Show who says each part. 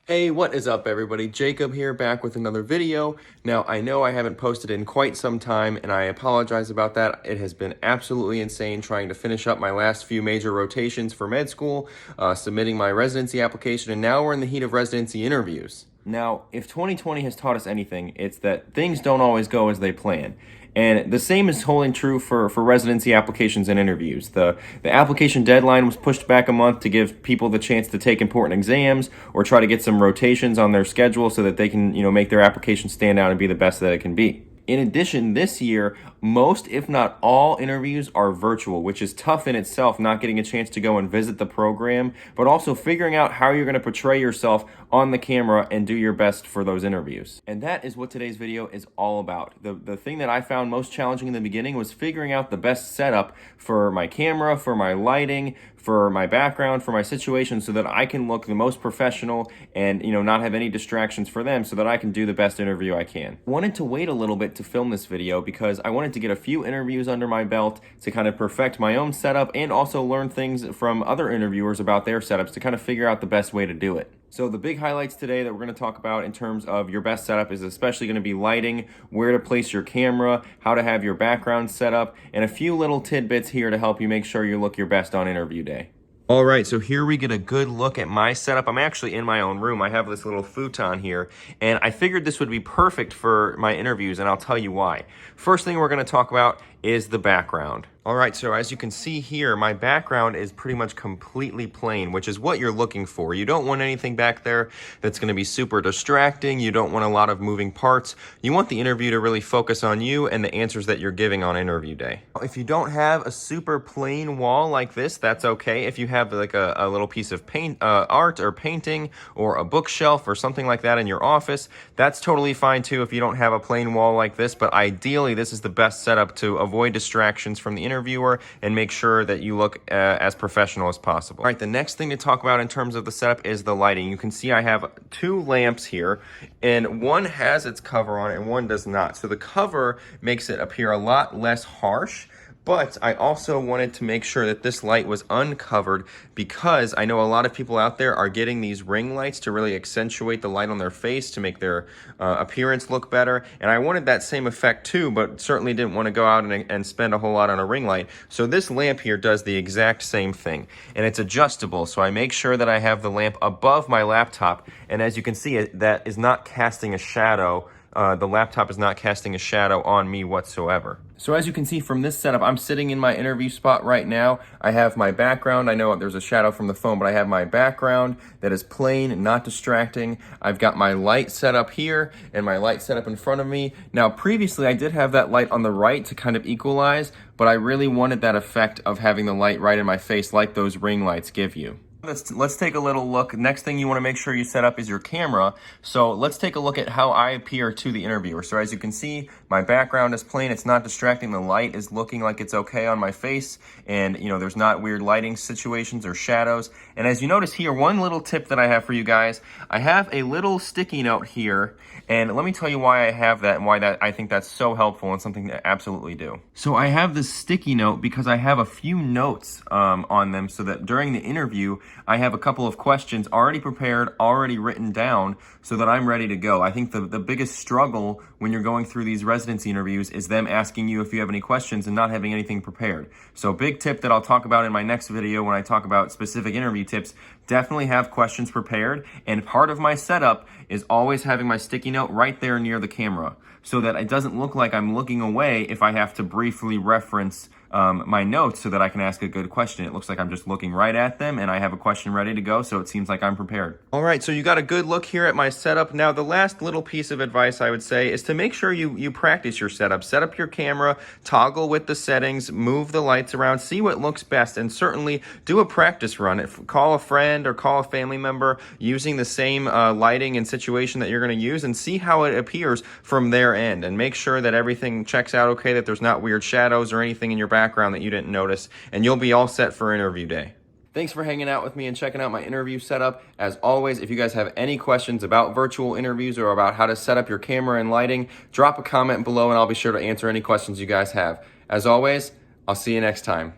Speaker 1: Hey, what is up everybody? Jacob here, back with another video. Now, I know I haven't posted in quite some time, and I apologize about that. It has been absolutely insane trying to finish up my last few major rotations for med school, submitting my residency application, and now we're in the heat of residency interviews. Now, if 2020 has taught us anything, it's that things don't always go as they plan. And the same is holding true for residency applications and interviews. The application deadline was pushed back a month to give people the chance to take important exams or try to get some rotations on their schedule so that they can, make their application stand out and be the best that it can be. In addition, this year, most, if not all, interviews are virtual, which is tough in itself, not getting a chance to go and visit the program, but also figuring out how you're going to portray yourself on the camera and do your best for those interviews. And that is what today's video is all about. The thing that I found most challenging in the beginning was figuring out the best setup for my camera, for my lighting, for my background, for my situation, so that I can look the most professional and, not have any distractions for them so that I can do the best interview I can. I wanted to wait a little bit to film this video because I wanted to get a few interviews under my belt to kind of perfect my own setup and also learn things from other interviewers about their setups to kind of figure out the best way to do it. So the big highlights today that we're going to talk about in terms of your best setup is especially going to be lighting, where to place your camera, how to have your background set up, and a few little tidbits here to help you make sure you look your best on interview day. All right, so here we get a good look at my setup. I'm actually in my own room. I have this little futon here, and I figured this would be perfect for my interviews, and I'll tell you why. First thing we're going to talk about is the background. All right, so as you can see here, my background is pretty much completely plain, which is what you're looking for. You don't want anything back there that's going to be super distracting. You don't want a lot of moving parts. You want the interview to really focus on you and the answers that you're giving on interview day. If you don't have a super plain wall like this, that's okay. If you have like a little piece of paint, art or painting or a bookshelf or something like that in your office, that's totally fine too if you don't have a plain wall like this, but ideally this is the best setup to avoid distractions from the interviewer and make sure that you look as professional as possible. All right, the next thing to talk about in terms of the setup is the lighting. You can see I have two lamps here, and one has its cover on it and one does not. So the cover makes it appear a lot less harsh, but I also wanted to make sure that this light was uncovered because I know a lot of people out there are getting these ring lights to really accentuate the light on their face to make their appearance look better. And I wanted that same effect too, but certainly didn't want to go out and spend a whole lot on a ring light. So this lamp here does the exact same thing, and it's adjustable. So I make sure that I have the lamp above my laptop, and as you can see, that is not casting a shadow. The laptop is not casting a shadow on me whatsoever. So as you can see from this setup, I'm sitting in my interview spot right now. I have my background. I know there's a shadow from the phone, but I have my background that is plain, not distracting. I've got my light set up here and my light set up in front of me. Now, previously, I did have that light on the right to kind of equalize, but I really wanted that effect of having the light right in my face like those ring lights give you. Let's take a little look. Next thing you want to make sure you set up is your camera. So let's take a look at how I appear to the interviewer. So as you can see, my background is plain. It's not distracting. The light is looking like it's okay on my face. And, there's not weird lighting situations or shadows. And as you notice here, one little tip that I have for you guys, I have a little sticky note here. And let me tell you why I have that and why I think that's so helpful and something to absolutely do. So I have this sticky note because I have a few notes on them so that during the interview, I have a couple of questions already prepared, already written down so that I'm ready to go. I think the biggest struggle when you're going through these residency interviews is them asking you if you have any questions and not having anything prepared. So a big tip that I'll talk about in my next video when I talk about specific interview tips, definitely have questions prepared. And part of my setup is always having my sticky note right there near the camera so that it doesn't look like I'm looking away if I have to briefly reference my notes so that I can ask a good question. It looks like I'm just looking right at them and I have a question ready to go, so it seems like I'm prepared. All right, so you got a good look here at my setup. Now, the last little piece of advice I would say is to make sure you practice your setup. Set up your camera, toggle with the settings, move the lights around, see what looks best, and certainly do a practice run. Call a friend or call a family member using the same lighting and situation that you're going to use and see how it appears from their end, and make sure that everything checks out okay, that there's not weird shadows or anything in your background that you didn't notice, and you'll be all set for interview day. Thanks for hanging out with me and checking out my interview setup. As always, if you guys have any questions about virtual interviews or about how to set up your camera and lighting, drop a comment below and I'll be sure to answer any questions you guys have. As always, I'll see you next time.